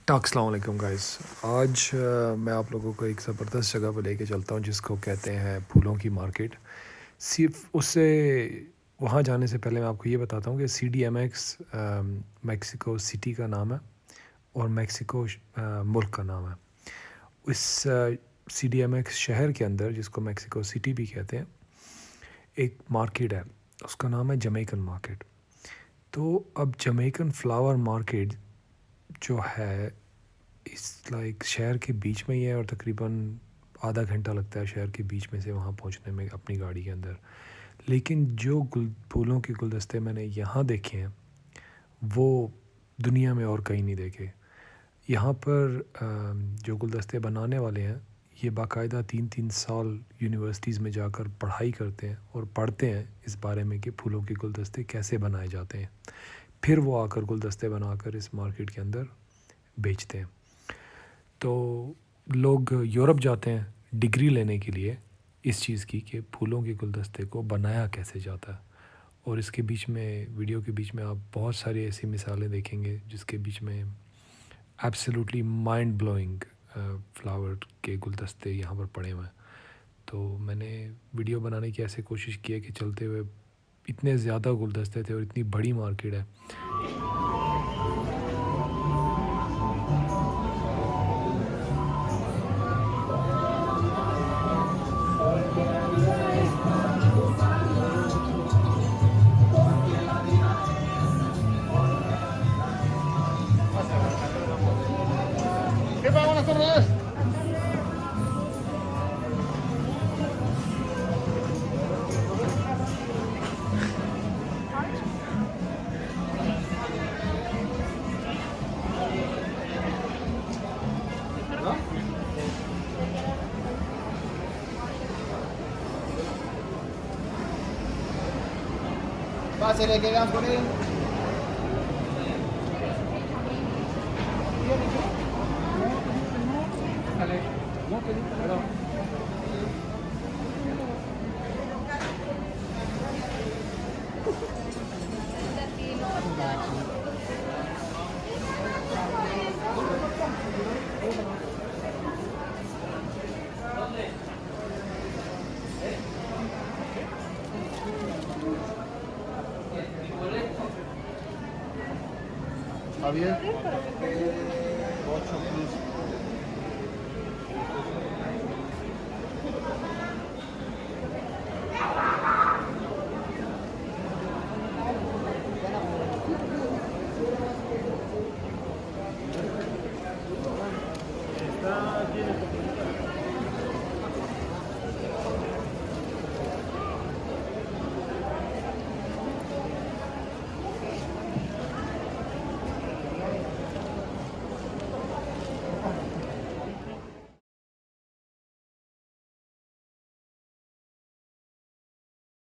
अस्सलाम वालेकुम गाइस। आज मैं आप लोगों को एक ज़बरदस्त जगह पर लेके चलता हूँ जिसको कहते हैं फूलों की मार्केट। सिर्फ उससे वहाँ जाने से पहले मैं आपको ये बताता हूँ कि CDMX मेक्सिको सिटी का नाम है और मेक्सिको मुल्क का नाम है। इस CDMX शहर के अंदर, जिसको मेक्सिको सिटी भी कहते हैं, एक मार्केट है, उसका नाम है जमैकन मार्केट। तो अब जमैकन फ्लावर मार्केट जो है इस शहर के बीच में ही है और तकरीबन आधा घंटा लगता है शहर के बीच में से वहाँ पहुँचने में अपनी गाड़ी के अंदर। लेकिन जो फूलों के गुलदस्ते मैंने यहाँ देखे हैं वो दुनिया में और कहीं नहीं देखे। यहाँ पर जो गुलदस्ते बनाने वाले हैं ये बाकायदा 3-3 साल यूनिवर्सिटीज़ में जाकर पढ़ाई करते हैं और पढ़ते हैं इस बारे में कि फूलों के गुलदस्ते कैसे बनाए जाते हैं। फिर वो आकर गुलदस्ते बनाकर इस मार्केट के अंदर बेचते हैं। तो लोग यूरोप जाते हैं डिग्री लेने के लिए इस चीज़ की कि फूलों के गुलदस्ते को बनाया कैसे जाता है। और इसके बीच में, वीडियो के बीच में, आप बहुत सारी ऐसी मिसालें देखेंगे जिसके बीच में एब्सोल्युटली माइंड ब्लोइंग फ्लावर के गुलदस्ते यहाँ पर पड़े हुए हैं। तो मैंने वीडियो बनाने की ऐसे कोशिश की है कि चलते हुए इतने ज़्यादा गुलदस्ते थे और इतनी बड़ी मार्केट है। ¿Qué pasa? Buenas tardes. Pásale, que vean por ahí. Javier, 8 plus. Está aquí en el